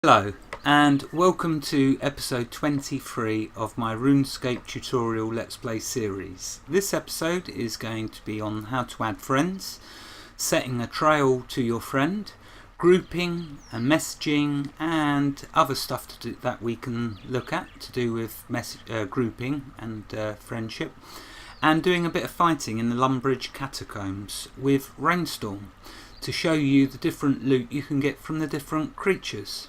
Hello and welcome to episode 23 of my RuneScape tutorial Let's Play series. This episode is going to be on how to add friends, setting a trail to your friend, grouping and messaging and other stuff to do that we can look at to do with grouping and friendship, and doing a bit of fighting in the Lumbridge Catacombs with Raynstorm to show you the different loot you can get from the different creatures.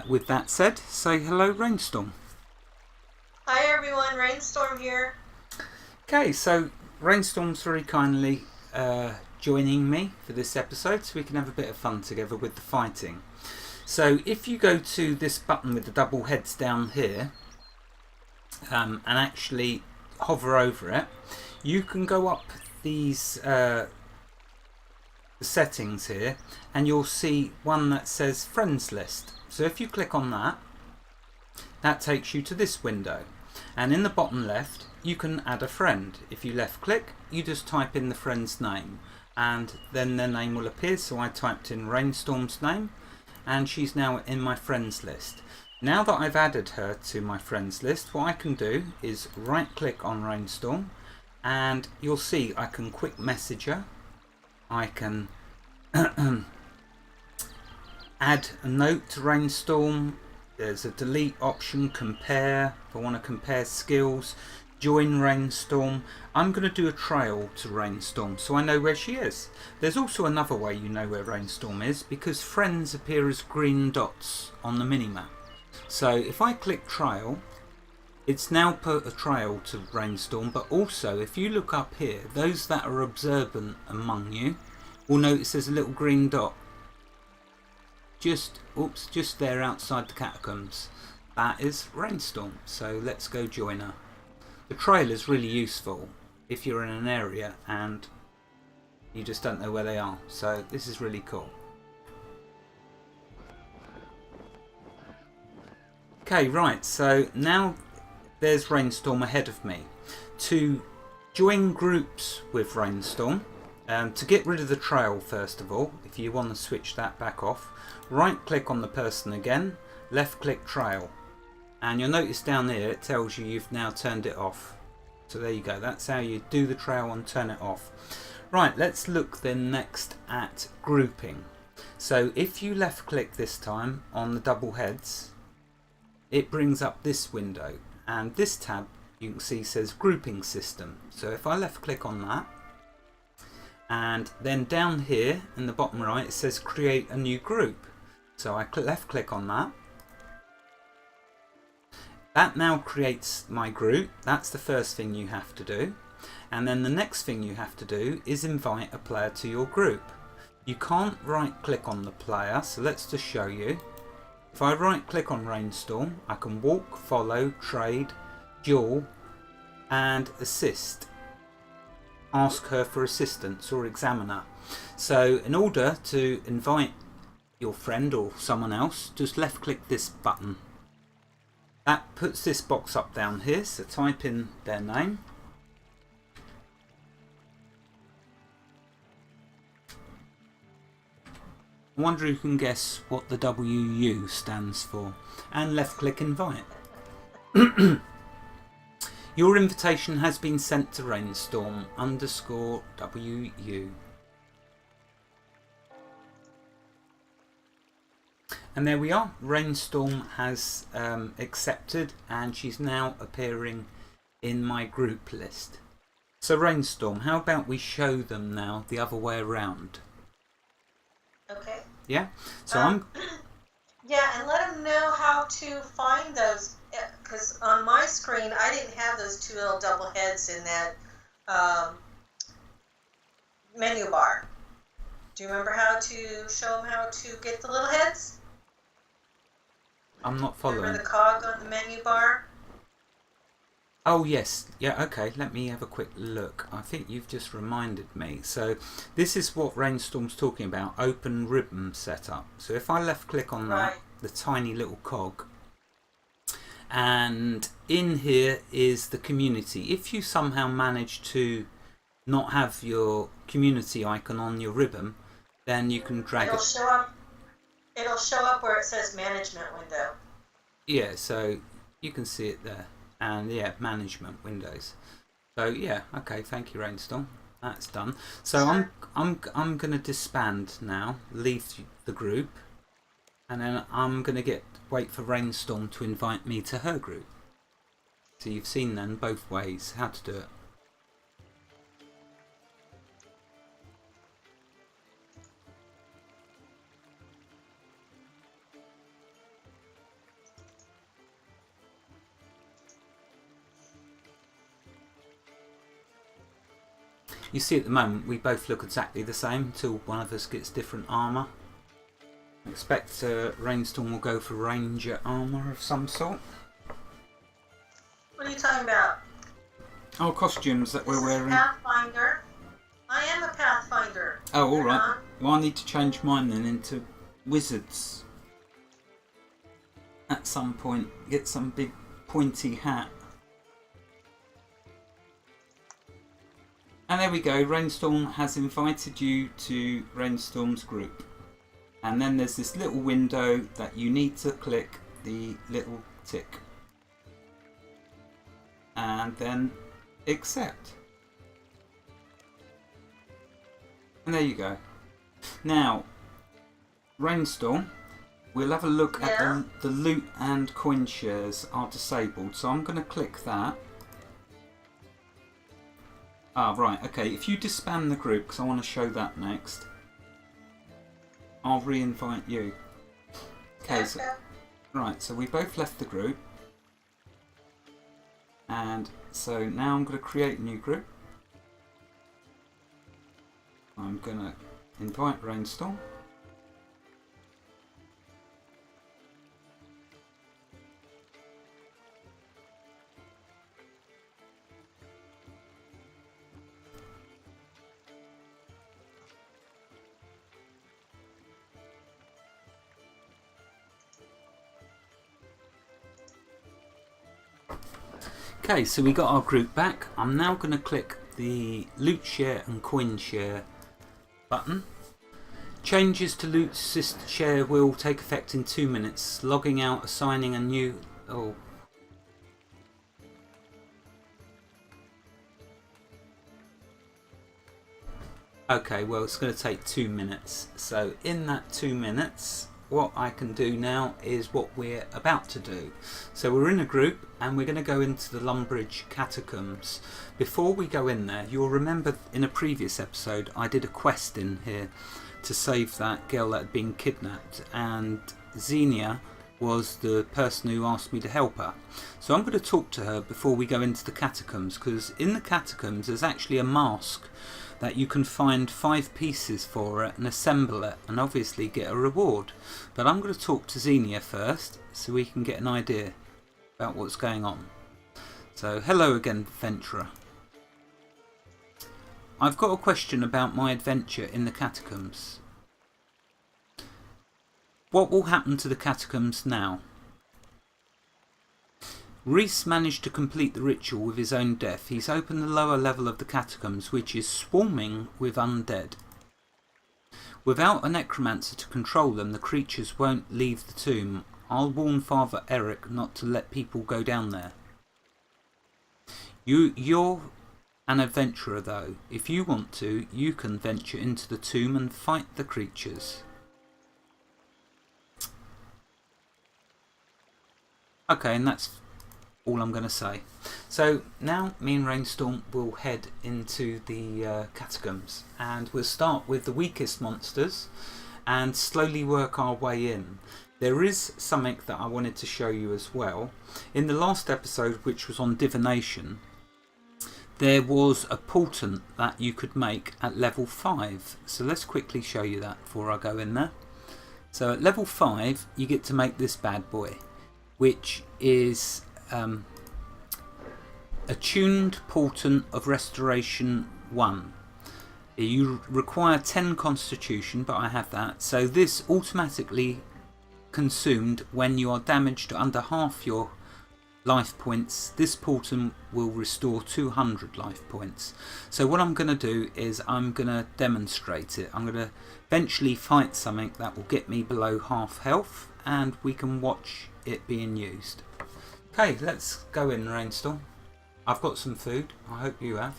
With that said, say hello, Raynstorm. Hi everyone, Raynstorm here. Okay, so Raynstorm's very kindly joining me for this episode so we can have a bit of fun together with the fighting. So if you go to this button with the double heads down here and actually hover over it, you can go up these settings here and you'll see one that says friends list. So if you click on that, that takes you to this window, and in the bottom left you can add a friend. If you left click, you just type in the friend's name and then their name will appear. So I typed in Raynstorm's name and she's now in my friends list. Now that I've added her to my friends list, what I can do is right click on Raynstorm and you'll see I can quick message her. I can add a note to Raynstorm. There's a delete option, compare, if I want to compare skills, join Raynstorm. I'm going to do a trail to Raynstorm so I know where she is. There's also another way you know where Raynstorm is, because friends appear as green dots on the minimap. So if I click trail, it's now put a trail to Raynstorm, but also if you look up here, those that are observant among you will notice there's a little green dot just there outside the catacombs. That is Raynstorm, so let's go join her. The trail is really useful if you're in an area and you just don't know where they are, so this is really cool. Okay, right, so now there's Raynstorm ahead of me. To join groups with Raynstorm, to get rid of the trail first of all, if you want to switch that back off, right click on the person again, left click trail, and you'll notice down here it tells you you've now turned it off. So there you go, that's how you do the trail and turn it off. Right, let's look then next at grouping. So if you left click this time on the double heads, it brings up this window, and this tab you can see says grouping system. So if I left click on that, and then down here in the bottom right it says create a new group. So I left click on that. That now creates my group. That's the first thing you have to do. And then the next thing you have to do is invite a player to your group. You can't right click on the player, so let's just show you. If I right click on Raynstorm, I can walk, follow, trade, duel and assist. Ask her for assistance or examine her. So in order to invite your friend or someone else, just left click this button. That puts this box up down here, so type in their name. I wonder who can guess what the WU stands for, and left click invite. Your invitation has been sent to Raynstorm _WU. And there we are. Raynstorm has accepted and she's now appearing in my group list. So Raynstorm, how about we show them now the other way around? Okay. Yeah? So yeah, and let them know how to find those, because on my screen I didn't have those two little double heads in that menu bar. Do you remember how to show them how to get the little heads? I'm not following. Remember the cog on the menu bar? Oh yes, yeah, okay, let me have a quick look. I think you've just reminded me. So this is what Raynstorm's talking about, open ribbon setup. So if I left click on that, the tiny little cog, and in here is the community. If you somehow manage to not have your community icon on your ribbon, then you can drag It'll it. show up It'll show up where it says management window. Yeah, so you can see it there. And yeah, management windows. So yeah, okay, thank you, Raynstorm. That's done. So Sure. I'm gonna disband now, leave the group, and then I'm gonna wait for Raynstorm to invite me to her group. So you've seen then both ways how to do it. You see at the moment we both look exactly the same until one of us gets different armour. I expect Raynstorm will go for ranger armour of some sort. What are you talking about? Oh, costumes that we're wearing. Pathfinder. I am a Pathfinder. Oh, alright. Well, I need to change mine then into wizards. At some point, get some big pointy hat. And there we go, Raynstorm has invited you to Raynstorm's group. And then there's this little window that you need to click the little tick. And then accept. And there you go. Now, Raynstorm, we'll have a look at the loot and coin shares are disabled. So I'm going to click that. Ah, right, okay. If you disband the group, because I want to show that next, I'll re-invite you. Okay, so, right, so we both left the group. And so now I'm going to create a new group. I'm going to invite Raynstorm. Okay, so we got our group back. I'm now going to click the loot share and coin share button. Changes to loot share will take effect in 2 minutes. Logging out, assigning a new... Oh. Okay, well it's going to take 2 minutes. So in that 2 minutes, what I can do now is what we're about to do. So we're in a group and we're going to go into the Lumbridge Catacombs. Before we go in there, you'll remember in a previous episode I did a quest in here to save that girl that had been kidnapped, and Xenia was the person who asked me to help her. So I'm going to talk to her before we go into the catacombs, because in the catacombs there's actually a mask that you can find 5 pieces for it and assemble it and obviously get a reward. But I'm going to talk to Xenia first so we can get an idea about what's going on. So hello again, adventurer. I've got a question about my adventure in the catacombs. What will happen to the catacombs now? Reese managed to complete the ritual with his own death. He's opened the lower level of the catacombs, which is swarming with undead. Without a necromancer to control them, the creatures won't leave the tomb. I'll warn Father Eric not to let people go down there. You're an adventurer though. If you want to, you can venture into the tomb and fight the creatures. Okay, and that's all I'm going to say. So now me and Raynstorm will head into the catacombs, and we'll start with the weakest monsters and slowly work our way in. There is something that I wanted to show you as well. In the last episode, which was on divination, there was a portent that you could make at level 5. So let's quickly show you that before I go in there. So at level 5 you get to make this bad boy, which is attuned portent of restoration 1. You require 10 constitution, but I have that. So this automatically consumed when you are damaged to under half your life points. This portal will restore 200 life points. So what I'm going to do is I'm going to demonstrate it. I'm going to eventually fight something that will get me below half health, and we can watch it being used. Okay, let's go in, Raynstorm. I've got some food. I hope you have.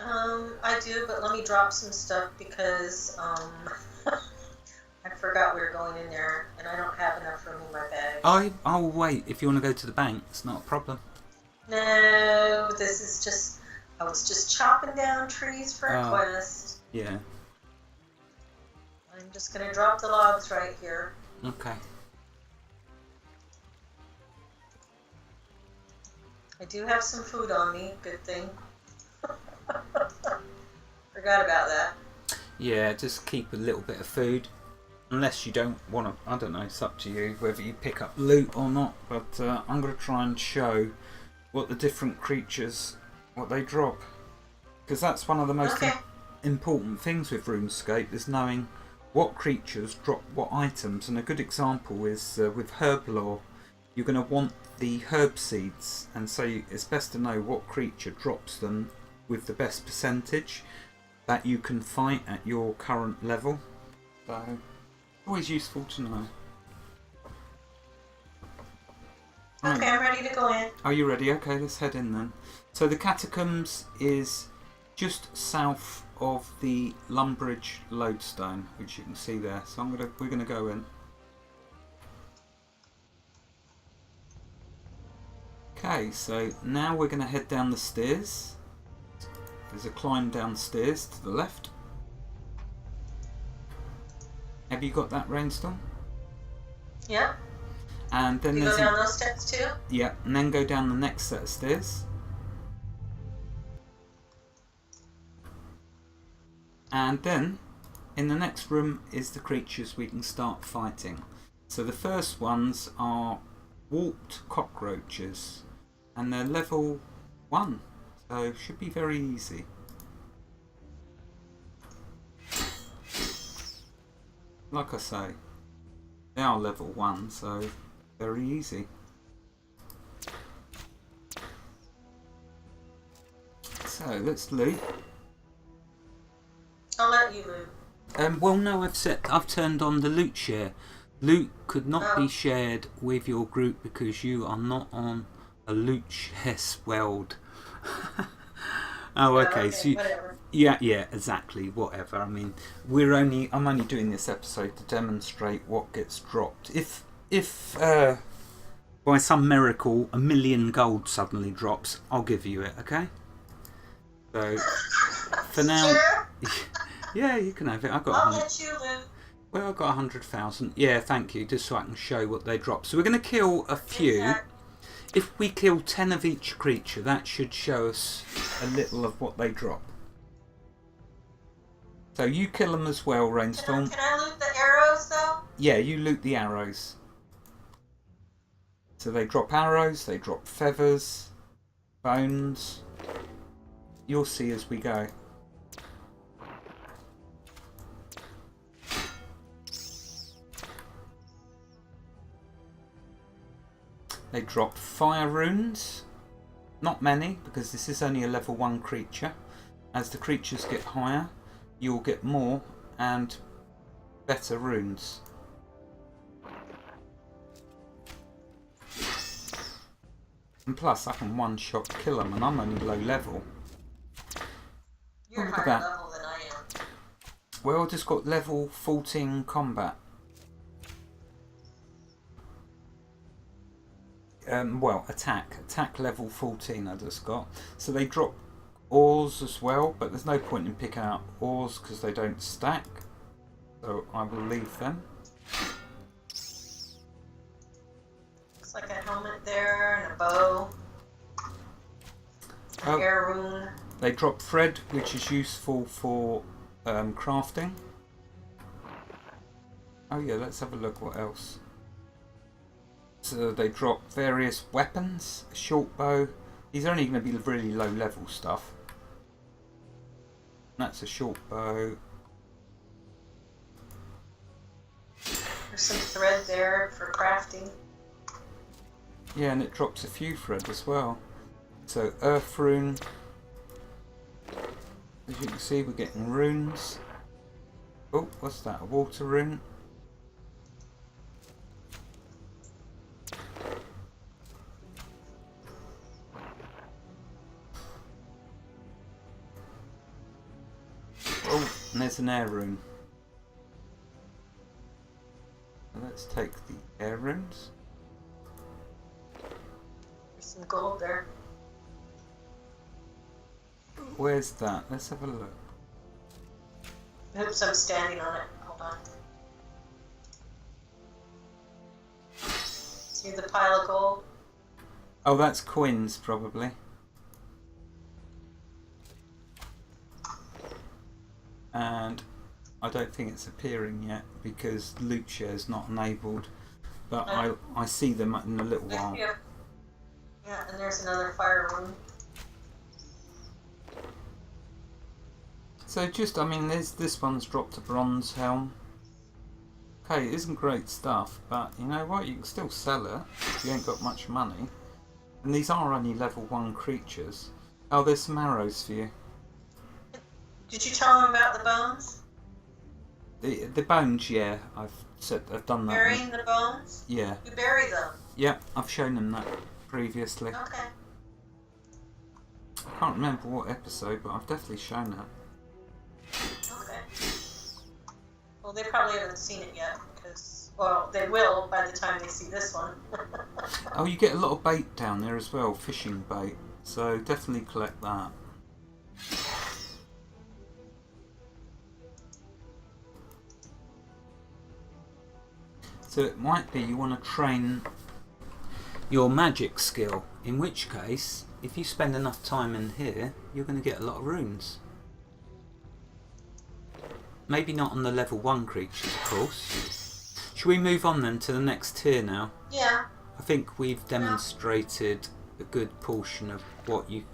I do, but let me drop some stuff because I forgot we were going in there, and I don't have enough room in my bag. I'll wait if you want to go to the bank. It's not a problem. No, this is just... I was just chopping down trees for a quest. Yeah. I'm just going to drop the logs right here. Okay. I do have some food on me. Good thing. Forgot about that. Yeah, just keep a little bit of food. Unless you don't want to, I don't know, it's up to you whether you pick up loot or not. But I'm going to try and show what the different creatures, what they drop. Because that's one of the most important things with RuneScape, is knowing what creatures drop what items. And a good example is with herb lore. You're going to want the herb seeds, and so it's best to know what creature drops them with the best percentage that you can fight at your current level. So, always useful to know. Okay, I'm ready to go in. Are you ready? Okay, let's head in then. So the Catacombs is just south of the Lumbridge lodestone, which you can see there. So we're gonna go in. Okay, so now we're gonna head down the stairs. There's a climb downstairs to the left. Have you got that, Raynstorm? Yeah. And then you there's go down those steps too? Yeah, and then go down the next set of stairs. And then in the next room is the creatures we can start fighting. So the first ones are warped cockroaches, and they're level 1. So should be very easy. Like I say, they are level 1, so very easy. So let's loot. I'll let you loot. Well, no, I've turned on the loot share. Loot could not be shared with your group because you are not on a loot share world. Okay. So whatever. Yeah, exactly. Whatever. I mean, I'm only doing this episode to demonstrate what gets dropped. If by some miracle 1,000,000 gold suddenly drops, I'll give you it. Okay. So for now, Sure. yeah, you can have it. I'll let you loot. Well, I've got 100,000. Yeah, thank you. Just so I can show what they drop. So we're going to kill a few. Exactly. If we kill 10 of each creature, that should show us a little of what they drop. So you kill them as well, Raynstorm. Can I loot the arrows though? Yeah, you loot the arrows. So they drop arrows, they drop feathers, bones. You'll see as we go. They drop fire runes. Not many, because this is only a level 1 creature. As the creatures get higher, you'll get more and better runes. And plus, I can one-shot kill them, and I'm only low level. You're Look at higher that. level than I am. Well, I just got level 14 combat. Well, attack level 14 I just got. So they drop ores as well, but there's no point in picking out ores because they don't stack. So I will leave them. Looks like a helmet there and a bow. An air rune. They drop thread, which is useful for crafting. Oh yeah, let's have a look what else. So they drop various weapons, a short bow. These are only going to be really low level stuff. That's a short bow. There's some thread there for crafting. Yeah, and it drops a few thread as well. So earth rune. As you can see, we're getting runes. Oh, what's that? A water rune. Oh, and there's an air rune. So let's take the air runes. There's some gold there. Where's that? Let's have a look. Oops, I'm standing on it. Hold on. See the pile of gold? Oh, that's coins probably. And I don't think it's appearing yet because loot share is not enabled. But I see them in a little while. Yeah, and there's another fire room. So just, I mean, this one's dropped a bronze helm. Okay, it isn't great stuff, but you know what? You can still sell it if you ain't got much money. And these are only level 1 creatures. Oh, there's some arrows for you. Did you tell him about the bones? The bones, yeah, I've done that. Burying the bones? Yeah. You bury them? Yeah, I've shown them that previously. Okay. I can't remember what episode, but I've definitely shown that. Okay. Well, they probably haven't seen it yet because, well, they will by the time they see this one. Oh, you get a lot of bait down there as well, fishing bait. So definitely collect that. So it might be you want to train your magic skill, in which case, if you spend enough time in here, you're going to get a lot of runes. Maybe not on the level 1 creatures, of course. Should we move on then to the next tier now? Yeah. I think we've demonstrated a good portion of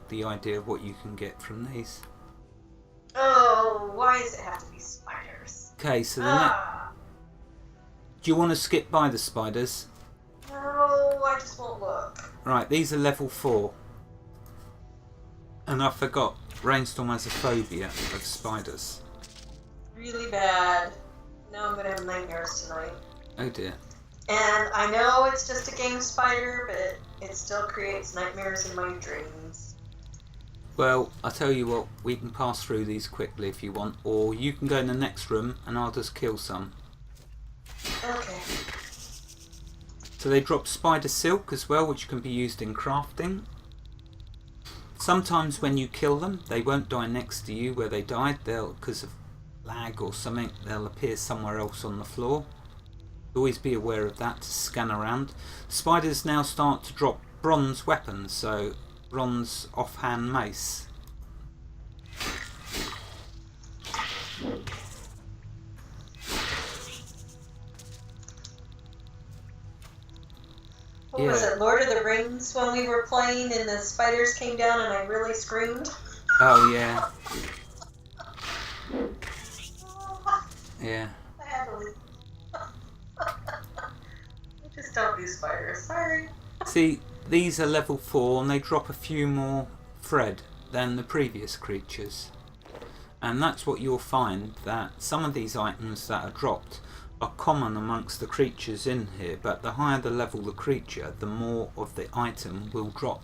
the idea of what you can get from these. Oh, why does it have to be spiders? Okay, so do you want to skip by the spiders? No, I just won't look. Right, these are level 4. And I forgot, Raynstorm has a phobia of spiders. Really bad. Now I'm going to have nightmares tonight. Oh dear. And I know it's just a game spider, but it still creates nightmares in my dreams. Well, I'll tell you what, we can pass through these quickly if you want, or you can go in the next room and I'll just kill some. Okay. So they drop spider silk as well, which can be used in crafting. Sometimes when you kill them, they won't die next to you where they died. Because of lag or something, they'll appear somewhere else on the floor. Always be aware of that to scan around. Spiders now start to drop bronze weapons, so bronze offhand mace. What was it, Lord of the Rings when we were playing and the spiders came down and I really screamed? Oh yeah. Yeah. I had to leave. I just don't do spiders, sorry. See, these are level 4 and they drop a few more thread than the previous creatures. And that's what you'll find, that some of these items that are dropped are common amongst the creatures in here, but the higher the level the creature, the more of the item will drop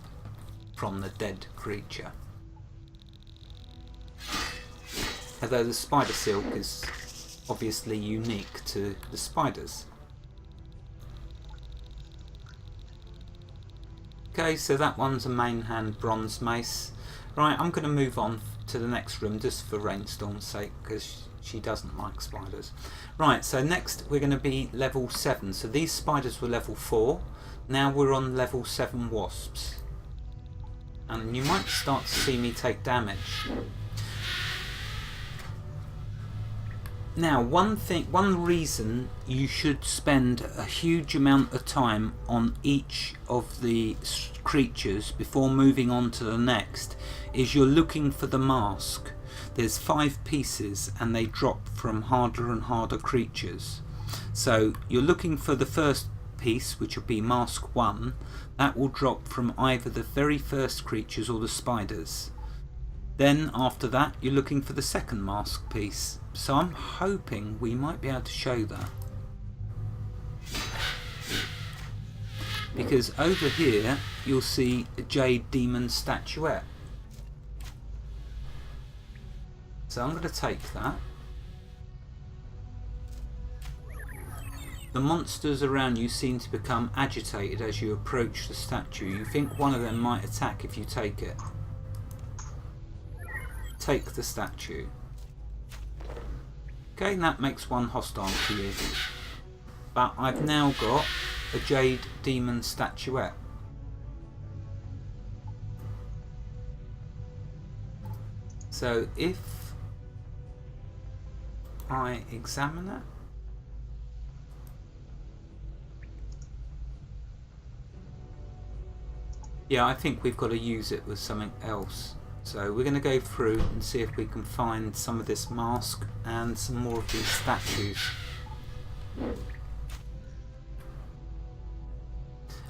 from the dead creature. Although the spider silk is obviously unique to the spiders. Okay, so that one's a main hand bronze mace. Right, I'm going to move on to the next room just for Raynstorm's sake, because she doesn't like spiders. Right, so next we're going to be level 7. So these spiders were level 4. Now we're on level 7 wasps. And you might start to see me take damage. Now, one reason you should spend a huge amount of time on each of the creatures before moving on to the next is you're looking for the mask. There's 5 pieces and they drop from harder and harder creatures. So you're looking for the first piece, which will be mask 1, that will drop from either the very first creatures or the spiders. Then after that you're looking for the second mask piece. So I'm hoping we might be able to show that. Because over here you'll see a Jade Demon statuette. So I'm going to take that. The monsters around you seem to become agitated as you approach the statue. You think one of them might attack if you take it. Take the statue. Okay, and that makes one hostile to you. But I've now got a Jade Demon statuette. So if I examine it, yeah, I think we've got to use it with something else. So we're going to go through and see if we can find some of this mask and some more of these statues.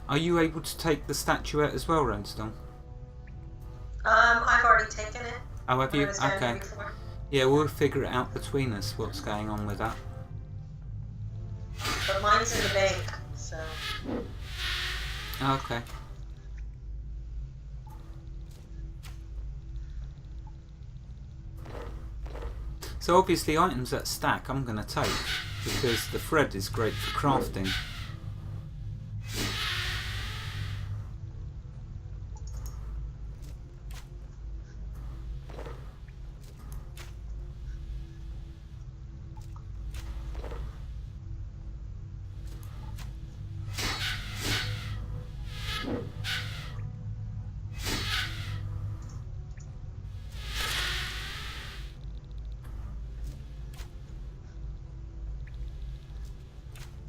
Are you able to take the statuette as well, Raynstorm? I've already taken it. Oh, have you? I was down Okay. here before. Yeah, we'll figure it out between us what's going on with that. But mine's in the bank, so. Okay. So obviously items that stack I'm going to take, because the thread is great for crafting.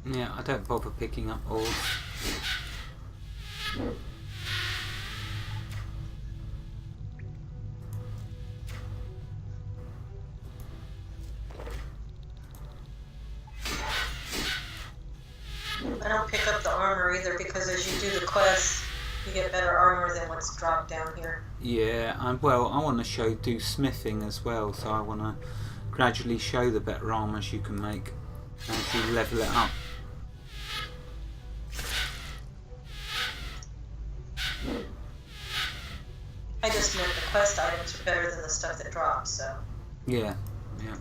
Yeah, I don't bother picking up ores. I don't pick up the armor either because as you do the quest, you get better armor than what's dropped down here. Yeah, and well, I want to do smithing as well, so I want to gradually show the better armors you can make as you level it up. I just meant the quest items are better than the stuff that drops, so. Yeah, yeah.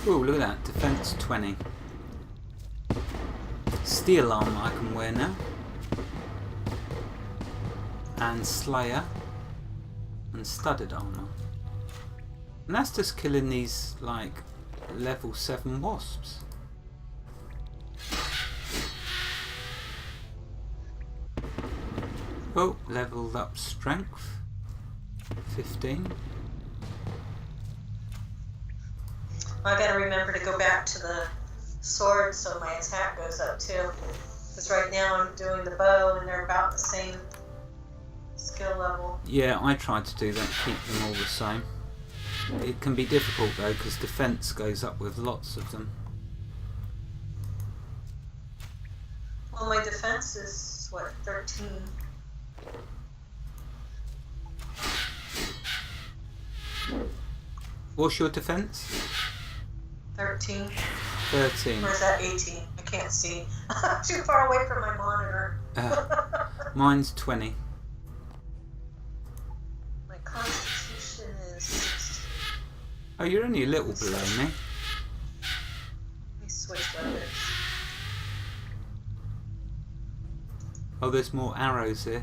Oh, look at that, defense 20. Steel armor I can wear now. And Slayer. And studded armor. And that's just killing these, like, level 7 wasps. Oh, leveled up strength. 15. I gotta remember to go back to the sword so my attack goes up too. Because right now I'm doing the bow and they're about the same skill level. Yeah, I tried to do that, keep them all the same. It can be difficult though, because defense goes up with lots of them. Well, my defense is, what, 13? What's your defense? 13? 13. Or is that 18? I can't see. I'm too far away from my monitor. Mine's 20. My constitution is 16. Oh, you're only a little below me. Let me switch weapons. Oh, there's more arrows here.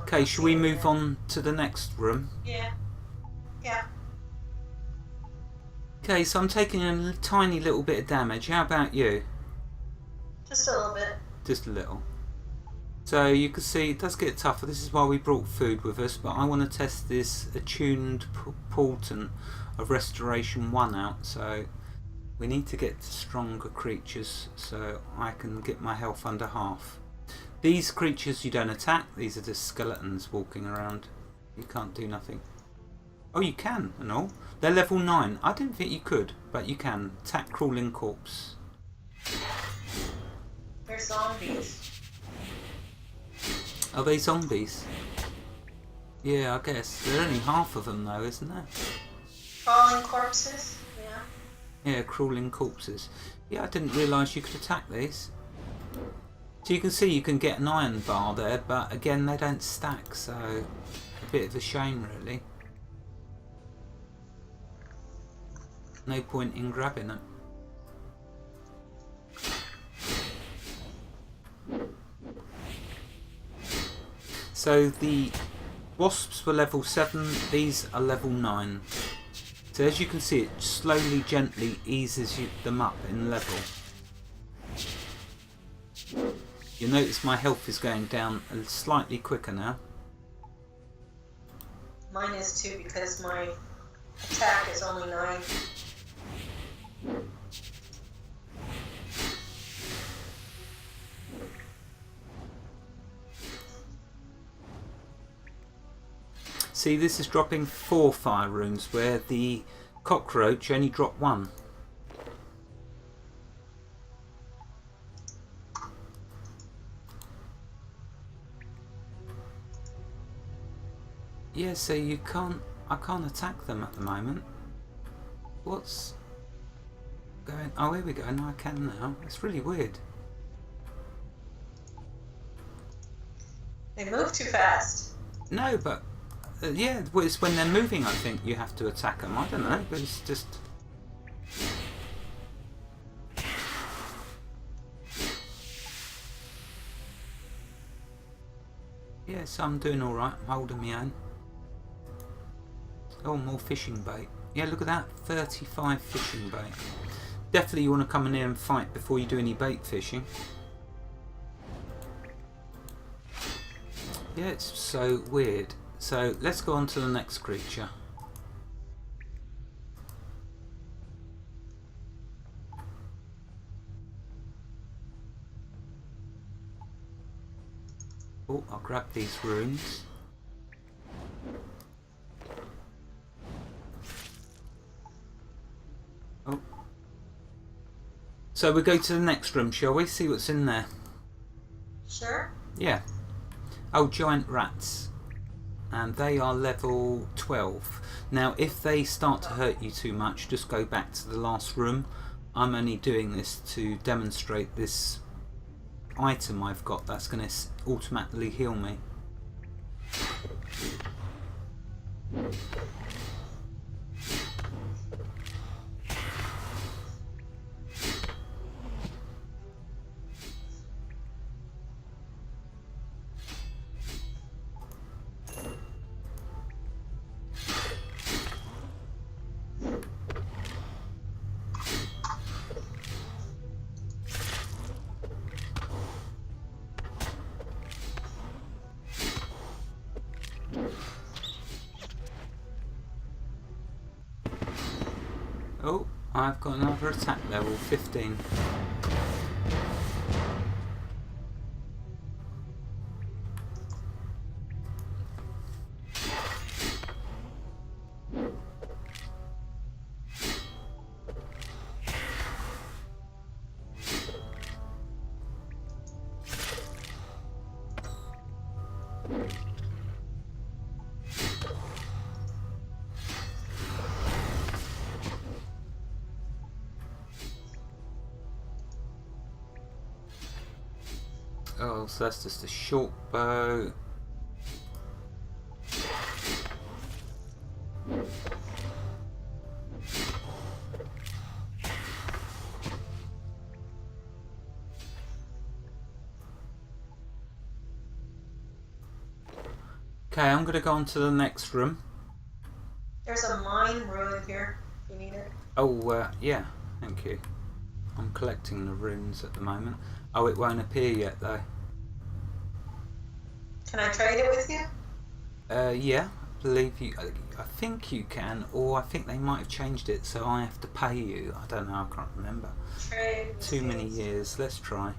Okay, shall we move on to the next room? Yeah. Yeah. Okay, so I'm taking a tiny little bit of damage. How about you? Just a little bit. Just a little. So you can see it does get tougher. This is why we brought food with us, but I want to test this attuned portent of Restoration 1 out, so we need to get stronger creatures so I can get my health under half. These creatures you don't attack, these are just skeletons walking around. You can't do nothing. Oh, you can and all. They're level 9. I didn't think you could, but you can. Attack crawling corpse. They're zombies. Are they zombies? Yeah, I guess. There are only half of them though, isn't there? Crawling corpses? Yeah. Yeah, crawling corpses. Yeah, I didn't realise you could attack these. So you can see you can get an iron bar there, but again they don't stack, so a bit of a shame really. No point in grabbing them. So the wasps were level 7, these are level 9. So as you can see, it slowly, gently eases them up in level. You'll notice my health is going down slightly quicker now. Mine is too, because my attack is only 9. See, this is dropping 4 fire runes, where the cockroach only dropped 1. Yeah, so you can't, I can't attack them at the moment. What's going, oh here we go, no I can now. It's really weird. They move too fast. No, but yeah, well, it's when they're moving I think you have to attack them. I don't know, but it's just... Yeah, so I'm doing alright, I'm holding my own. Oh, more fishing bait. Yeah, look at that, 35 fishing bait. Definitely you want to come in here and fight before you do any bait fishing. Yeah, it's so weird. So let's go on to the next creature. Oh, I'll grab these runes. Oh. So we go to the next room, shall we? See what's in there. Sure. Yeah. Oh, giant rats. And they are level 12. Now, if they start to hurt you too much, just go back to the last room. I'm only doing this to demonstrate this item I've got that's going to automatically heal me. Oh, I've got another attack level, 15. Oh, so that's just a short bow. Okay, I'm going to go on to the next room. There's a mine ruin here, if you need it. Oh, yeah, thank you. I'm collecting the runes at the moment. Oh, it won't appear yet though. Can I trade it with you? Yeah, I believe you. I think you can, or I think they might have changed it, so I have to pay you. I don't know. I can't remember. Trade. Too many years. Let's try.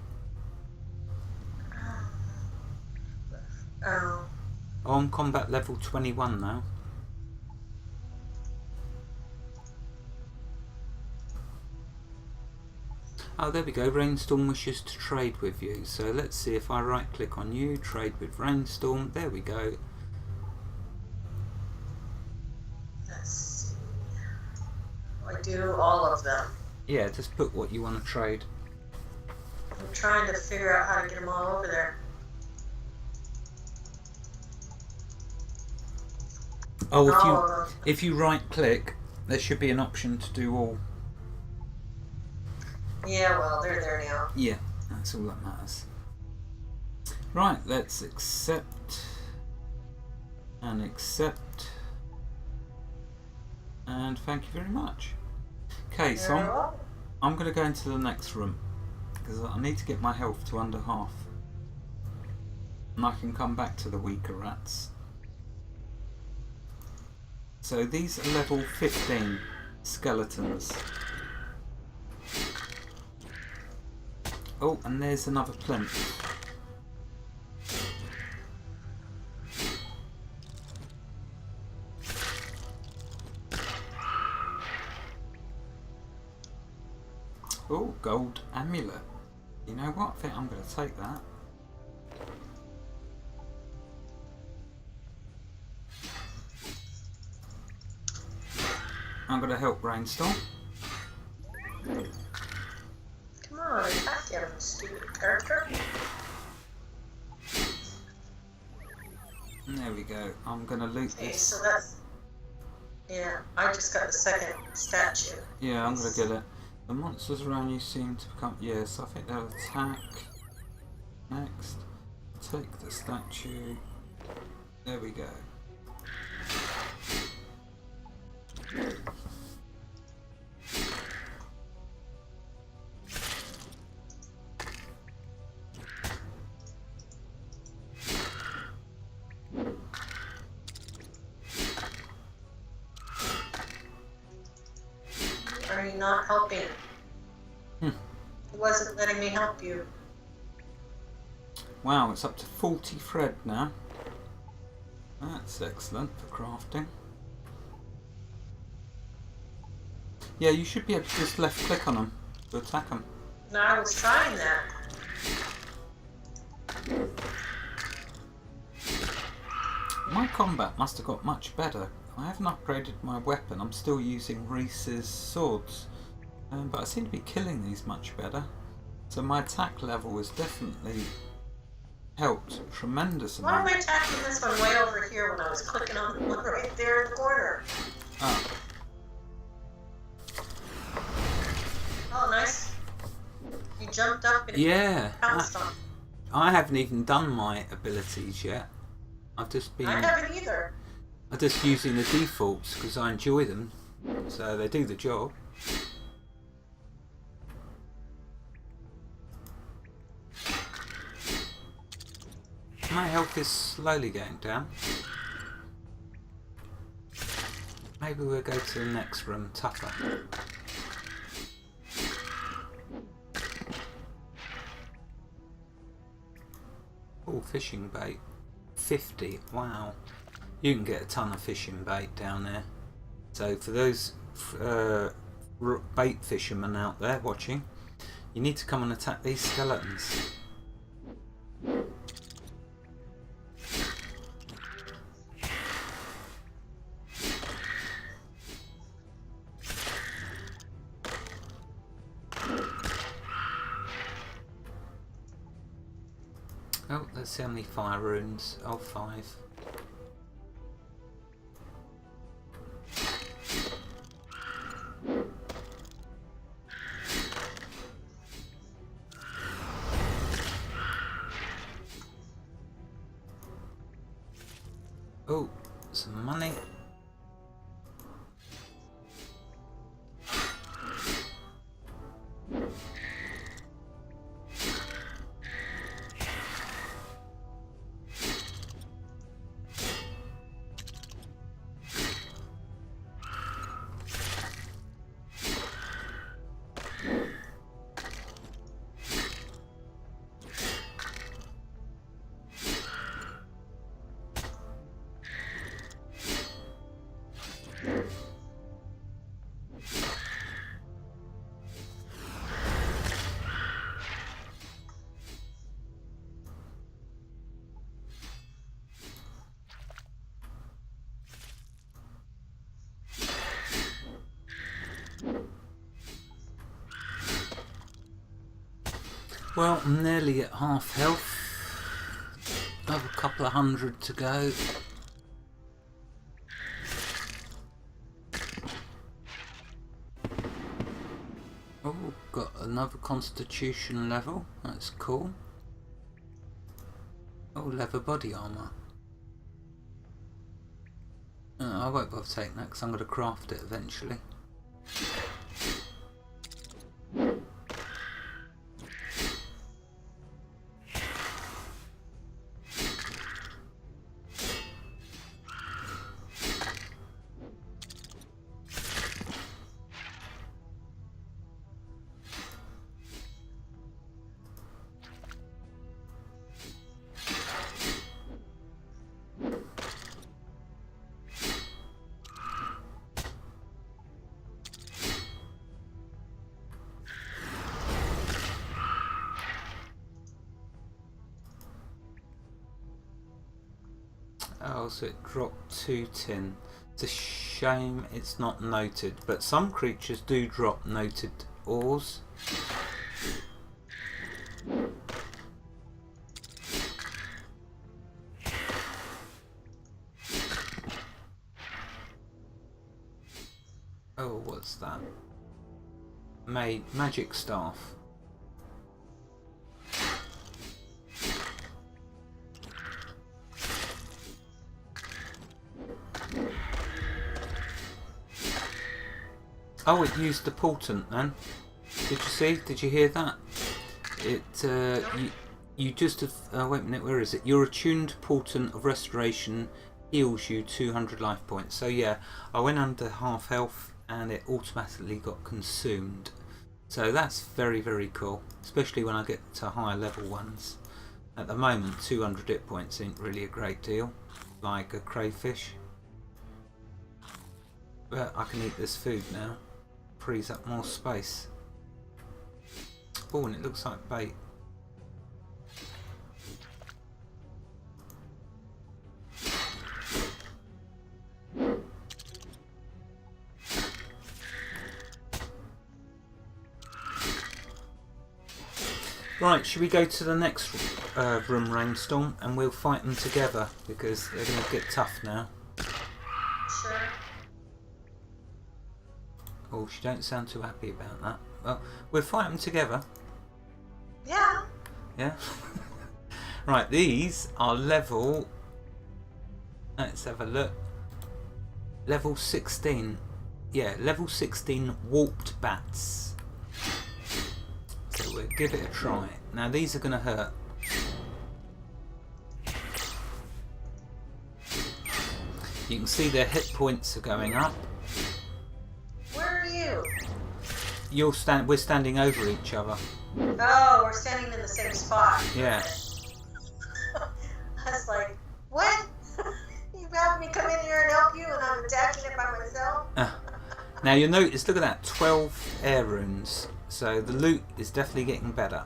Oh. Oh, I'm combat level 21 now. Oh, there we go. Raynstorm wishes to trade with you. So let's see if I right click on you, trade with Raynstorm. There we go. Let's see. I do all of them. Yeah, just put what you want to trade. I'm trying to figure out how to get them all over there. Oh, if you right click, there should be an option to do all. Yeah, well, they're there now. Yeah, that's all that matters. Right, let's accept and accept, and thank you very much. Okay, so I'm going to go into the next room because I need to get my health to under half, and I can come back to the weaker rats. So these are level 15 skeletons. Oh, and there's another plinth. Oh, gold amulet. You know what? I think I'm going to take that. I'm going to help Raynstorm. Come on, attack you, stupid character. And there we go. I'm going to loot Okay, this. so that's... Yeah, I just got the second statue. Yeah, I'm going to get it. The monsters around you seem to become... Yes, I think they'll attack. Next. Take the statue. There we go. Are you not helping? Hmm. It wasn't letting me help you. Wow, it's up to 40 thread now. That's excellent for crafting. Yeah, you should be able to just left click on them to attack them. No, I was trying that. My combat must have got much better. I haven't upgraded my weapon. I'm still using Reese's swords. But I seem to be killing these much better. So my attack level has definitely helped a tremendous Why am amount. I attacking this one way over here when I was clicking on the one right there in the corner? Oh. Oh, nice. You jumped up and Yeah. pounced on. I haven't even done my abilities yet. I've just been... I haven't either. I'm just using the defaults because I enjoy them. So they do the job. My health is slowly going down. Maybe we'll go to the next room, tougher. Oh, fishing bait. 50, wow. You can get a ton of fishing bait down there. So for those bait fishermen out there watching, you need to come and attack these skeletons. Oh, let's see how many fire runes. Oh, 5. Oh, some money. Well, I'm nearly at half health. I have a couple of hundred to go. Oh, got another constitution level. That's cool. Oh, leather body armour. I won't bother taking that because I'm going to craft it eventually. Oh, so it dropped 2 tin. It's a shame it's not noted, but some creatures do drop noted ores. Oh, what's that? Magic staff. Oh, it used the portent then. Did you see? Did you hear that? It you just have, wait a minute, where is it? Your attuned portent of restoration heals you 200 life points. So yeah, I went under half health and it automatically got consumed. So that's very, very cool, especially when I get to higher level ones. At the moment, 200 hit points ain't really a great deal, like a crayfish. But I can eat this food now. Frees up more space. Oh, and it looks like bait. Right, should we go to the next room, Raynstorm, and we'll fight them together because they're going to get tough now. Sure. Oh, she don't sound too happy about that. Well, we'll fight them together. Yeah. Yeah? Right, these are level... Let's have a look. Level 16. Yeah, level 16 warped bats. So we'll give it a try. Now these are going to hurt. You can see their hit points are going up. Where are you? We're standing over each other. Oh, we're standing in the same spot. Yeah. I was like, what? You have me come in here and help you and I'm attacking it by myself? Now you'll notice, look at that, 12 air runes. So the loot is definitely getting better.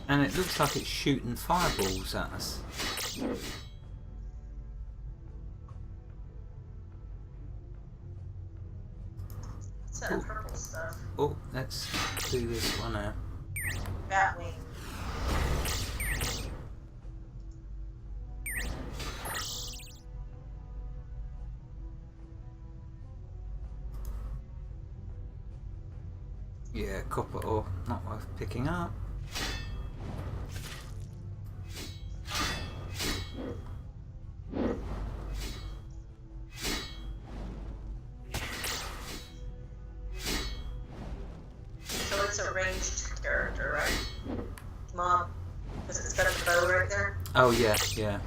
And it looks like it's shooting fireballs at us. What's that purple stuff? Oh, let's do this one now. Batwing. Yeah, copper ore, not worth picking up. So it's a ranged character, right? Mob. Because it's got the bow right there. Oh yeah, yeah.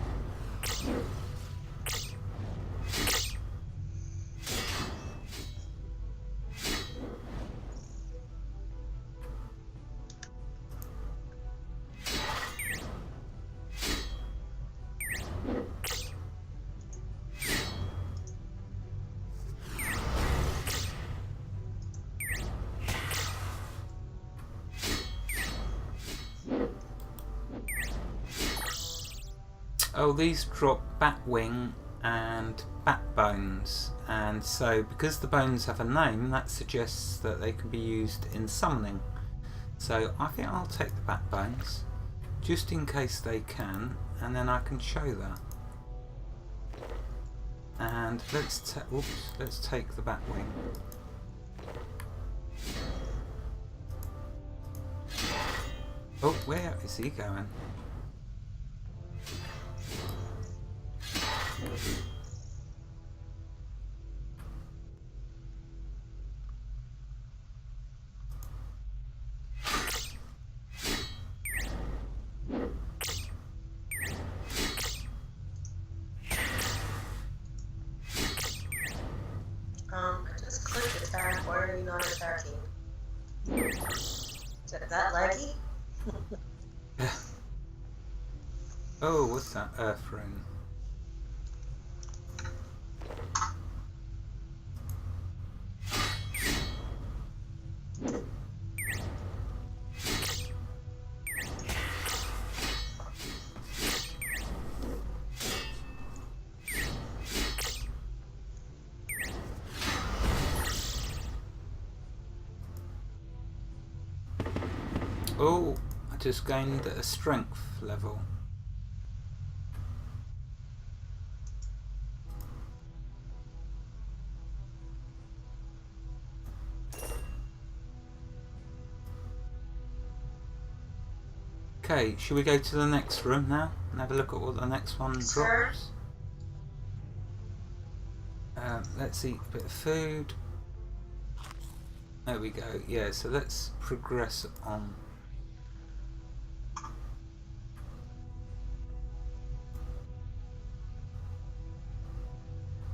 Oh, these drop bat wing and bat bones, and so because the bones have a name, that suggests that they can be used in summoning. So I think I'll take the bat bones, just in case they can, and then I can show that. And let's take the bat wing. Oh, where is he going? I just clicked attack. Why are you not attacking? Is that laggy? Oh, what's that? Earth rune. Oh, I just gained a strength level. Okay, should we go to the next room now and have a look at what the next one drops? Let's eat a bit of food. There we go. Yeah, so let's progress on.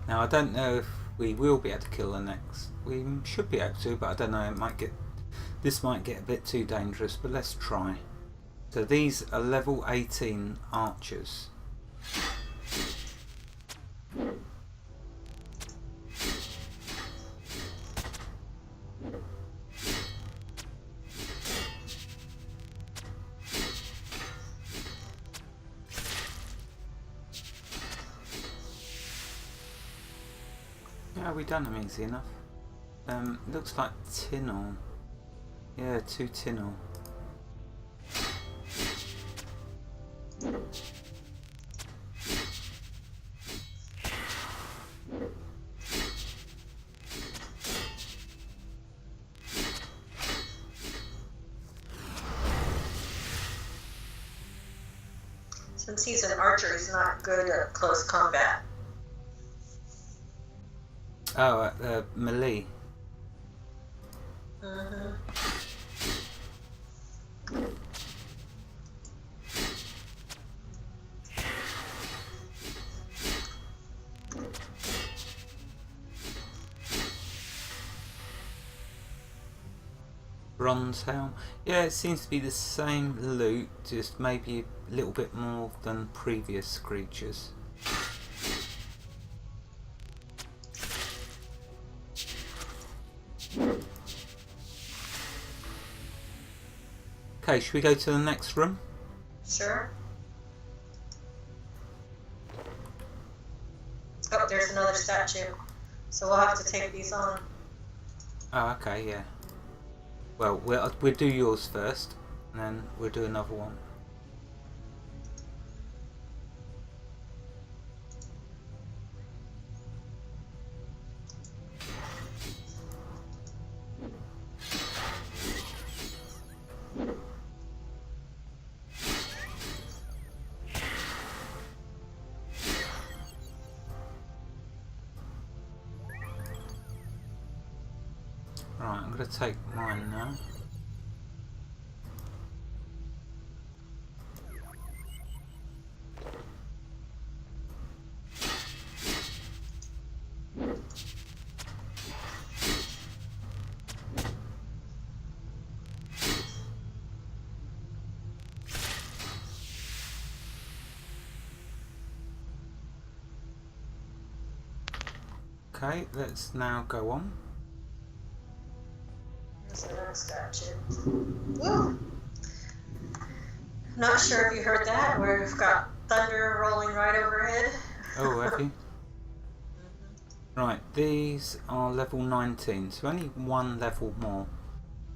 Now I don't know if we will be able to kill the next. We should be able to, but I don't know. It might get. This might get a bit too dangerous, but let's try. So these are level 18 archers. Yeah, we done them easy enough. Looks like Tinnel. Yeah, 2 Tinnel. Since he's an archer, he's not good at close combat. Oh, melee. Bronze helm. Yeah, it seems to be the same loot, just maybe a little bit more than previous creatures. Okay, should we go to the next room? Sure. Oh, there's another statue. So we'll have to take these on. Oh, okay, yeah. Well, we'll do yours first, and then we'll do another one. Right, I'm going to take mine now. Okay, let's now go on. There's the next statue. Woo! Not sure if you heard that. We've got thunder rolling right overhead. Oh, have you? Right, these are level 19, so only one level more.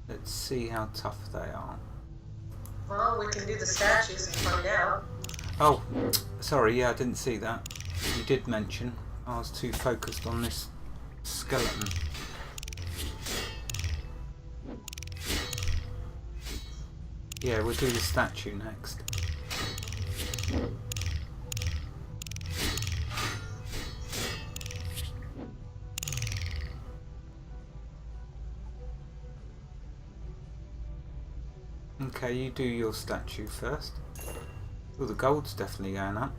Let's see how tough they are. Well, we can do the statues and find out. Oh, sorry, yeah, I didn't see that. You did mention. I was too focused on this skeleton. Yeah, we'll do the statue next. Okay, you do your statue first. Oh, the gold's definitely going up.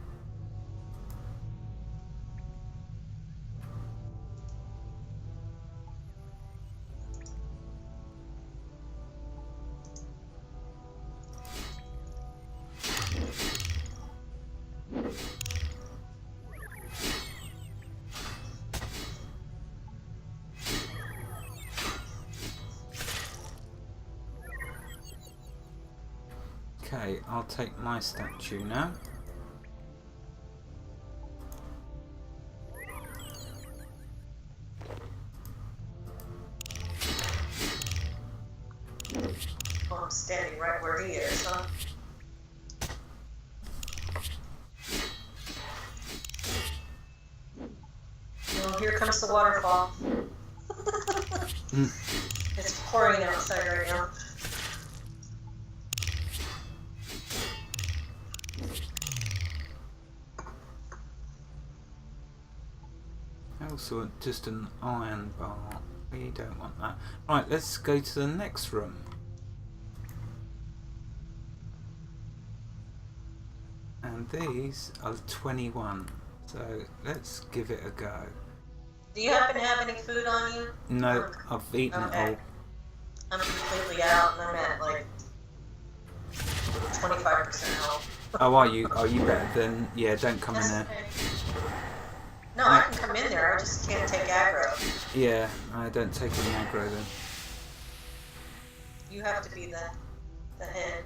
Okay, I'll take my statue now. Oh, I'm standing right where he is, huh? Oh, here comes the waterfall. It's pouring outside right now. Also, just an iron bar. We don't want that. Right, let's go to the next room. And these are 21. So let's give it a go. Do you happen to have any food on you? No, I've eaten it all. I'm completely out and I'm at like 25% health. Oh, are you? Are you better than? Yeah, don't come in there. Okay. No, I can come in there, I just can't take aggro. Yeah, I don't take any aggro then. You have to be the head.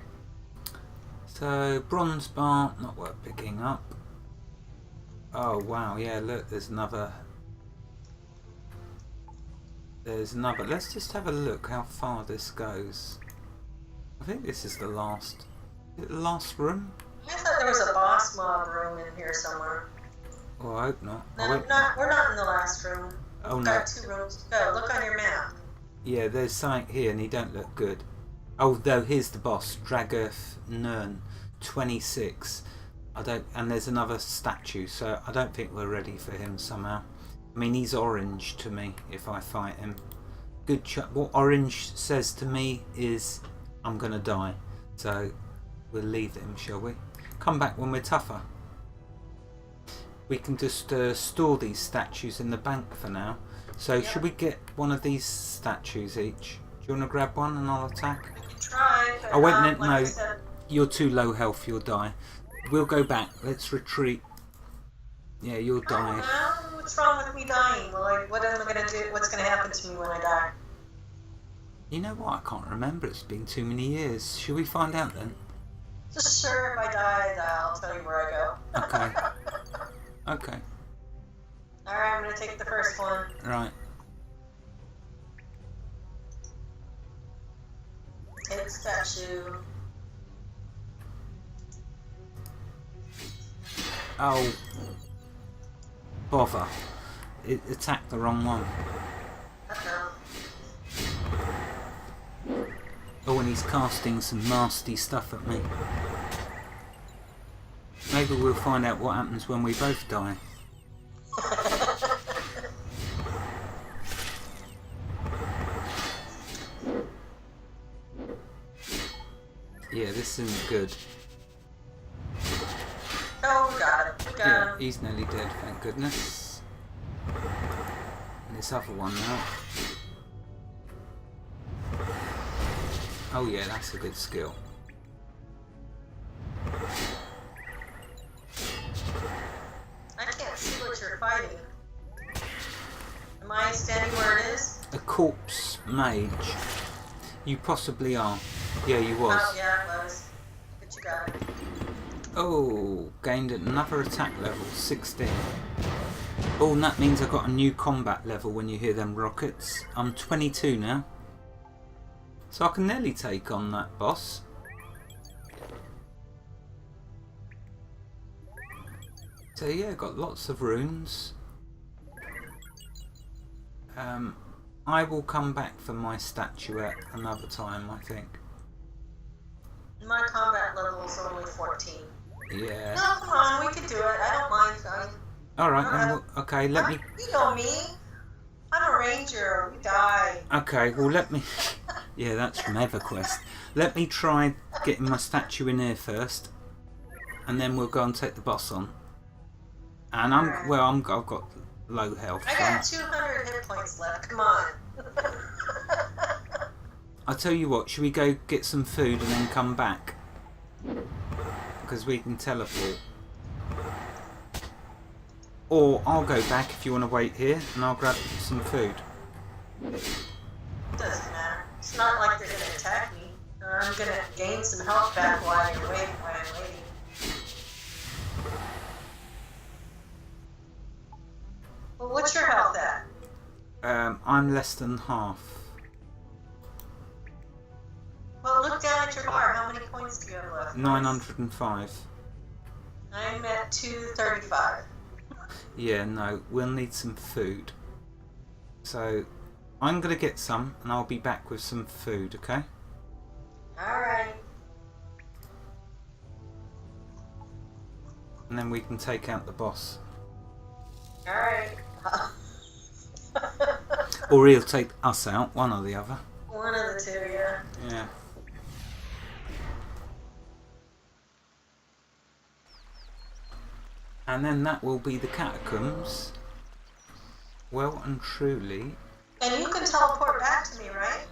So, bronze bar, not worth picking up. Oh wow, yeah, look, there's another. Let's just have a look how far this goes. I think this is the last. Is it the last room? I thought there was a boss mob room in here somewhere. Oh, I hope not. No, we're not in the last room. Oh We've no. got 2 rooms to go. Look on your map. Yeah, there's something here and he don't look good. Oh, though, here's the boss, Dragoth Nern, 26. And there's another statue, so I don't think we're ready for him somehow. I mean, he's orange to me if I fight him. What orange says to me is, I'm gonna die. So, we'll leave him, shall we? Come back when we're tougher. We can just store these statues in the bank for now. So, should we get one of these statues each? Do you want to grab one and I'll attack? We can try, but Oh wait, like no, I said, you're too low health, you'll die. We'll go back, let's retreat. Yeah, you'll die. Oh, what's wrong with me dying? Like, what am I going to do? What's going to happen to me when I die? You know what, I can't remember, it's been too many years. Should we find out then? Just sure, if I die, I'll tell you where I go. Okay. Okay, Alright, I'm going to take the first one. right. Take statue. Oh. Bother. It attacked the wrong one. Uh-oh. Oh, and he's casting some nasty stuff at me. Maybe we'll find out what happens when we both die. Yeah, this isn't good. Oh, we got it. We got Yeah, him. he's nearly dead, thank goodness. And this other one now. Oh yeah, that's a good skill. I can't see what you're fighting. Am I standing where it is? A corpse mage. You possibly are. Yeah, you was. Oh, yeah, it was. But you got it. Oh, gained another attack level, 16. Oh, and that means I got a new combat level when you hear them rockets. I'm 22 now. So I can nearly take on that boss. So yeah, got lots of runes. I will come back for my statuette another time, I think. My combat level is only 14. Yeah. No, come on, we can do it. I don't mind. Alright, then we'll, okay, let me... You know me. I'm a ranger. We die. Okay, well let me... Yeah, that's from EverQuest. Let me try getting my statue in here first. And then we'll go and take the boss on. And I'm... Well, I've got low health. I got 200 hit points left. Come on. I'll tell you what, should we go get some food and then come back? Because we can teleport. Or I'll go back if you want to wait here and I'll grab some food. Doesn't matter. It's not like they're going to attack me. I'm going to gain some health back while I'm waiting. Well, what's your health at? I'm less than half. Well, look down at your bar. How many points do you have left? 905. I'm at 235. Yeah, no, we'll need some food. So, I'm going to get some and I'll be back with some food, okay? Alright. And then we can take out the boss. Alright. Or he'll take us out, one or the other. One of the two, yeah. Yeah. And then that will be the catacombs. Well and truly. And you can teleport back to me, right?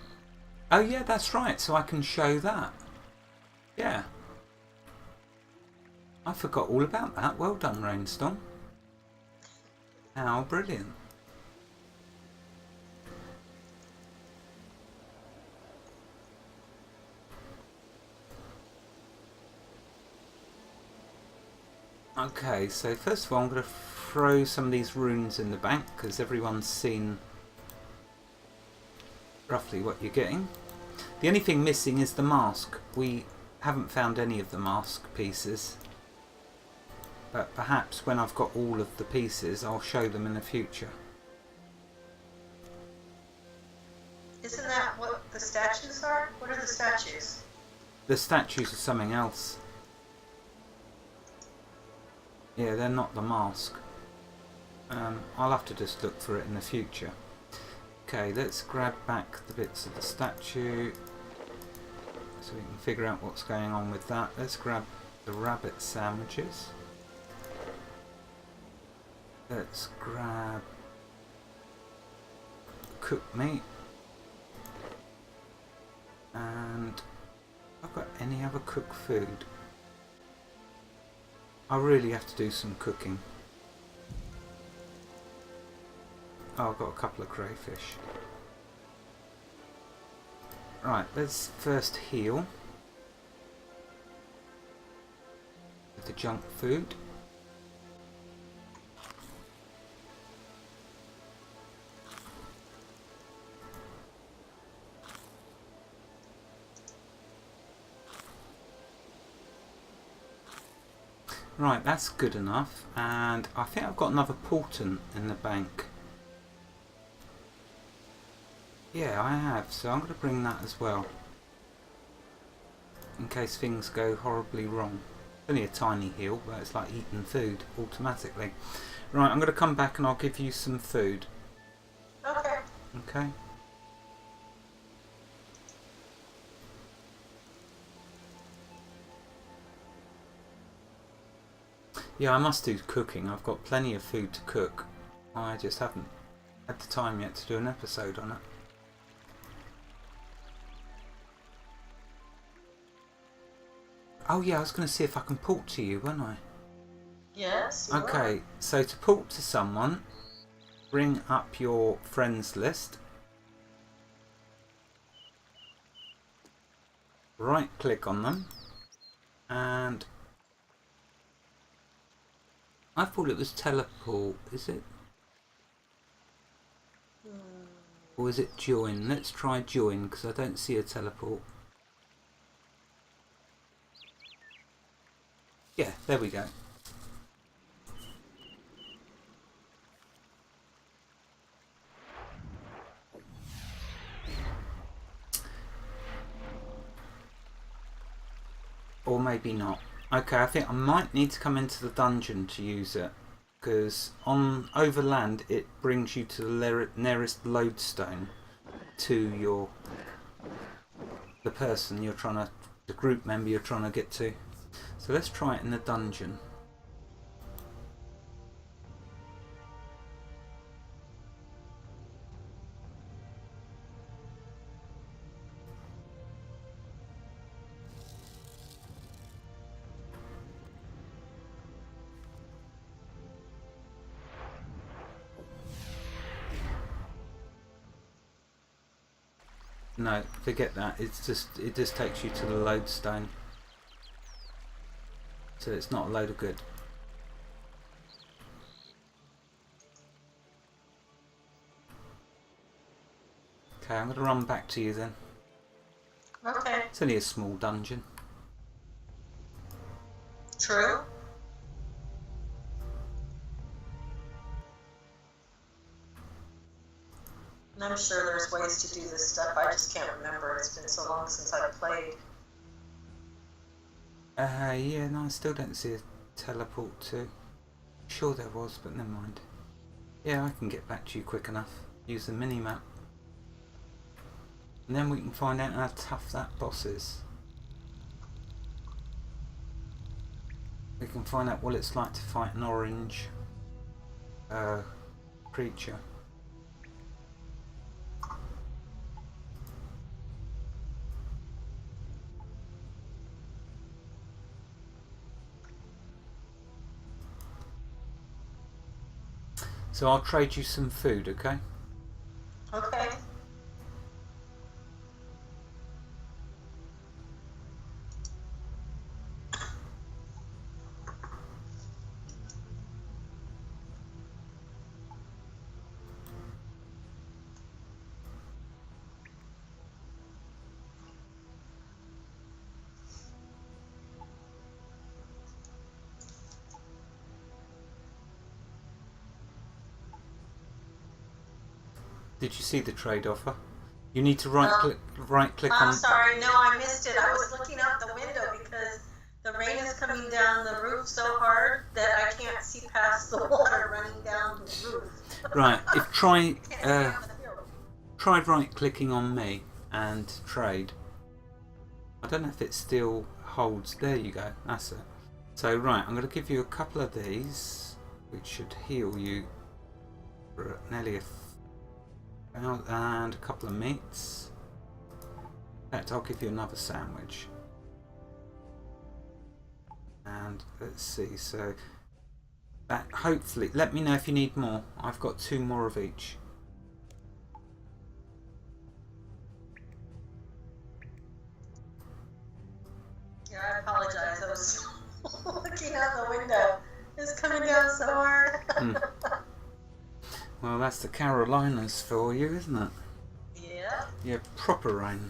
Oh yeah, that's right, so I can show that. Yeah. I forgot all about that. Well done, Raynstorm. How brilliant. Okay, so first of all I'm going to throw some of these runes in the bank because everyone's seen roughly what you're getting. The only thing missing is the mask. We haven't found any of the mask pieces, but perhaps when I've got all of the pieces I'll show them in the future. Isn't that what the statues are? What are the statues? The statues are something else. Yeah, they're not the mask. I'll have to just look for it in the future. Okay, let's grab back the bits of the statue so we can figure out what's going on with that. Let's grab the rabbit sandwiches. Let's grab cooked meat. And I've got any other cooked food. I really have to do some cooking. Oh, I've got a couple of crayfish. Right, let's first heal with the junk food. Right, that's good enough, and I think I've got another portent in the bank. Yeah, I have, so I'm going to bring that as well, in case things go horribly wrong. Only a tiny heal, but it's like eating food automatically. Right, I'm going to come back and I'll give you some food. Okay. Okay. Yeah, I must do cooking. I've got plenty of food to cook. I just haven't had the time yet to do an episode on it. Oh yeah, I was going to see if I can port to you, weren't I? Yes. Okay, so to port to someone, bring up your friends list. Right click on them and I thought it was teleport. Is it? Or is it join? Let's try join, because I don't see a teleport. Yeah, there we go. Or maybe not. Okay, I think I might need to come into the dungeon to use it, because on overland it brings you to the nearest lodestone to the person you're trying to, the group member you're trying to get to. So let's try it in the dungeon. No, forget that. It just takes you to the lodestone. So it's not a load of good. Okay, I'm going to run back to you then. Okay. It's only a small dungeon. True. And I'm sure there's ways to do this stuff. I just can't remember. It's been so long since I've played. Yeah, no, I still don't see a teleport to. Sure there was, but never mind. Yeah, I can get back to you quick enough. Use the mini-map. And then we can find out how tough that boss is. We can find out what it's like to fight an orange creature. So I'll trade you some food, okay? Okay. Did you see the trade offer? You need to right click on. I'm sorry, no, I missed it. I was looking out the window because the rain is coming down the roof so hard that I can't see past the water running down the roof. Right, if try right clicking on me and trade. I don't know if it still holds. There you go, that's it. So right, I'm going to give you a couple of these, which should heal you for nearly and a couple of meats. In fact, I'll give you another sandwich. And let's see, so that hopefully, let me know if you need more. I've got 2 more of each. Yeah, I apologize. I was looking out the window. It's coming down so hard. Well, that's the Carolinas for you, isn't it? Yeah. Yeah, proper rain.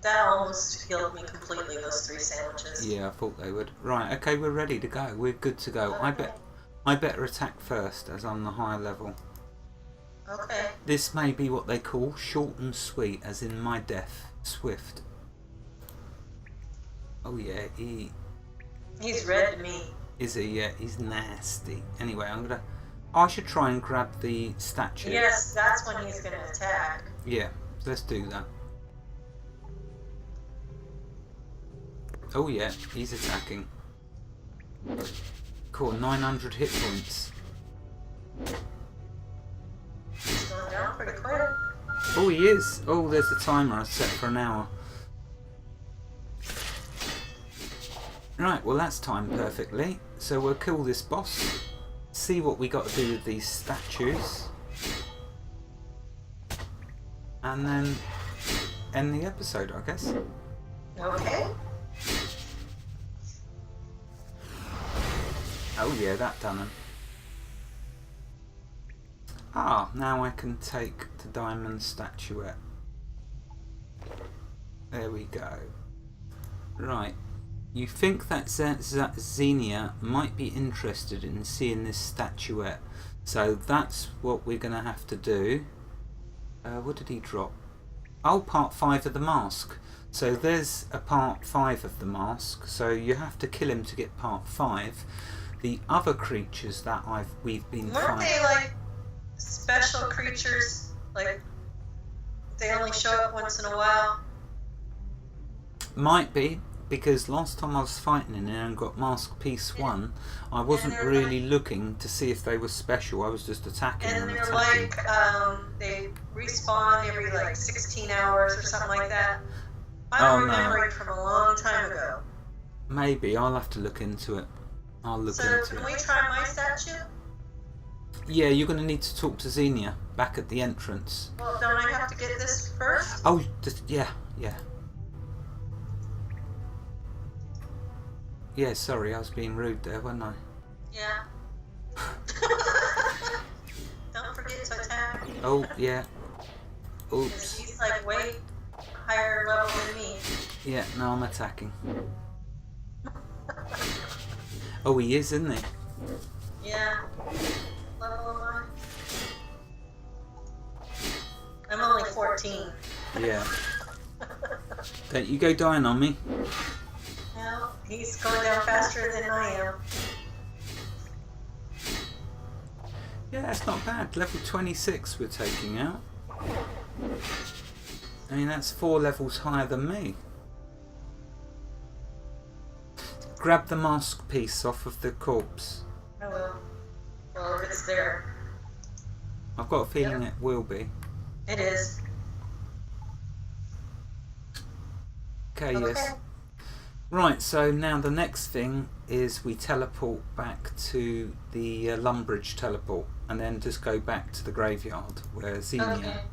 That almost healed me completely, those 3 sandwiches. Yeah, I thought they would. Right, okay, we're ready to go. We're good to go. Okay. I better attack first, as I'm the higher level. Okay. This may be what they call short and sweet, as in my death, swift. Oh yeah, He's red to me. is he? Yeah, he's nasty. Anyway, I should try and grab the statue. Yes, that's when he's going to attack. Yeah, let's do that. Oh yeah, he's attacking. Cool, 900 hit points. He's going down pretty quick. Oh, he is. Oh, there's the timer I set for an hour. Right, well that's timed perfectly. So we'll kill this boss, see what we got to do with these statues, and then end the episode, I guess. Okay. Oh yeah, that done him. Ah, now I can take the diamond statuette. There we go. Right. You think that Xenia might be interested in seeing this statuette. So that's what we're going to have to do. What did he drop? Oh, part 5 of the mask. So there's a part 5 of the mask. So you have to kill him to get part 5. The other creatures that we've been Weren't fighting. they like special creatures? Like they only show up once in a while? Might be, because last time I was fighting in there and got mask piece 1, I wasn't they're really looking to see if they were special. I was just attacking And and they're attacking. like, they respawn every like 16 hours or something like that. I'm remembering from a long time ago. Maybe, I'll have to look into it. I'll look So into can it. we try my statue? Yeah, you're going to need to talk to Xenia back at the entrance. Well, don't I have to get this first? Oh, just, yeah. Yeah, sorry, I was being rude there, wasn't I? Yeah. Don't forget to attack. Oh, yeah. 'Cause Oops. he's like way higher level than me. Yeah, now I'm attacking. Oh, he is, isn't he? Yeah. Level am I? I'm only 14. Yeah. Don't you go dying on me. No, he's going down faster than I am. Yeah, that's not bad. Level 26 we're taking out. I mean, that's 4 levels higher than me. Grab the mask piece off of the corpse. I will. Well, if it's there. I've got a feeling it will be. It is. Okay, yes. Right, so now the next thing is we teleport back to the Lumbridge teleport, and then just go back to the graveyard where Xenia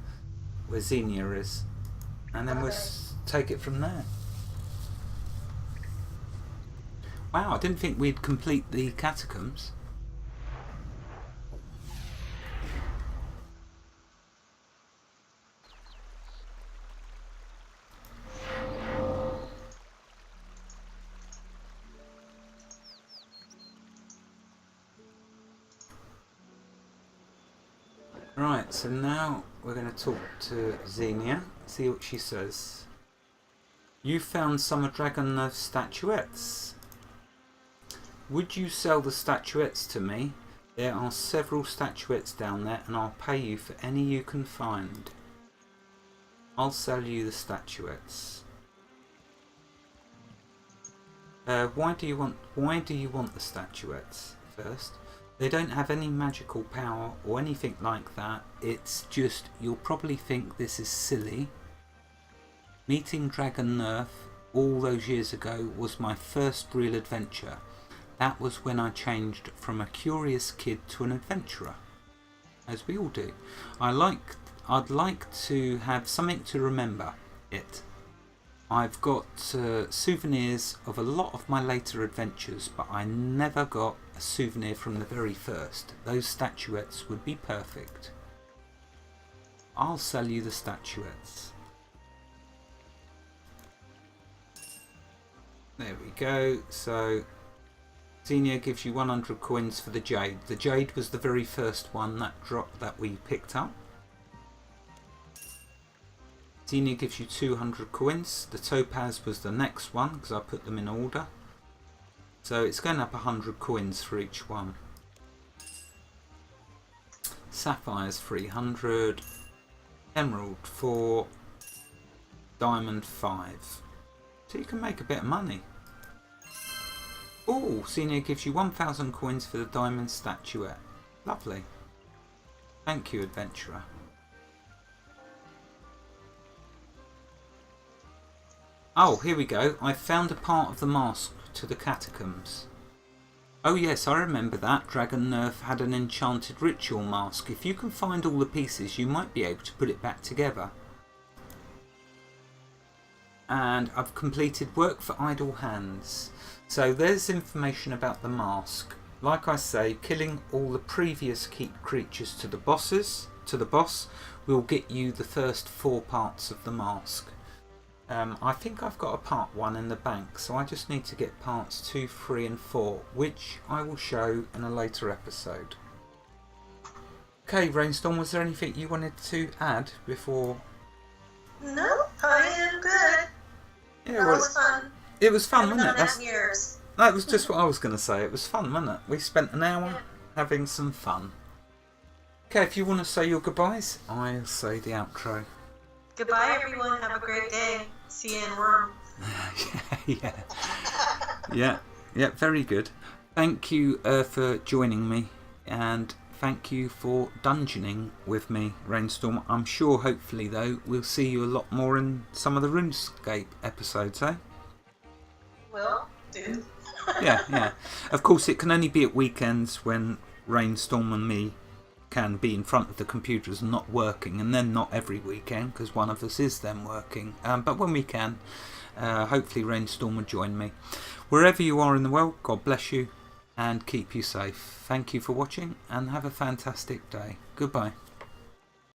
is, and then we'll take it from there. Wow, I didn't think we'd complete the catacombs. Right, so now we're going to talk to Xenia, see what she says. You found some dragon nerf statuettes. Would you sell the statuettes to me? There are several statuettes down there and I'll pay you for any you can find. I'll sell you the statuettes. Why do you want the statuettes first? They don't have any magical power or anything like that. It's just, you'll probably think this is silly. Meeting Dragon Nerf all those years ago was my first real adventure. That was when I changed from a curious kid to an adventurer. As we all do. I'd like to have something to remember it. I've got souvenirs of a lot of my later adventures, but I never got a souvenir from the very first. Those statuettes would be perfect. I'll sell you the statuettes. There we go. So Xenia gives you 100 coins for the jade. The jade was the very first one that we picked up. Xenia gives you 200 coins. The topaz was the next one because I put them in order. So it's going up 100 coins for each one. Sapphires 300. Emerald 4. Diamond 5. So you can make a bit of money. Oh, Xenia gives you 1,000 coins for the diamond statuette. Lovely. Thank you, adventurer. Oh, here we go. I found a part of the mask to the catacombs. Oh yes, I remember that. Dragon Nerf had an enchanted ritual mask. If you can find all the pieces, you might be able to put it back together. And I've completed work for idle hands. So there's information about the mask. like I say, killing all the previous creatures to the boss will get you the first 4 parts of the mask. I think I've got a part 1 in the bank, so I just need to get parts 2, 3 and 4, which I will show in a later episode. Okay, Raynstorm, was there anything you wanted to add before? No, I am good. Yeah, That was fun. It was fun, Haven't wasn't done it? that in years. That was just what I was going to say. It was fun, wasn't it? We spent an hour having some fun. Okay, if you want to say your goodbyes, I'll say the outro. Goodbye, everyone. Have a great day. See you in Worm. Yeah, very good. Thank you for joining me, and thank you for dungeoning with me, Raynstorm. I'm sure, hopefully, though, we'll see you a lot more in some of the RuneScape episodes, eh? Will do. Yeah. Of course, it can only be at weekends when Raynstorm and me can be in front of the computers and not working, and then not every weekend because one of us is then working. But when we can, hopefully Raynstorm will join me. Wherever you are in the world, God bless you and keep you safe. Thank you for watching and have a fantastic day. Goodbye.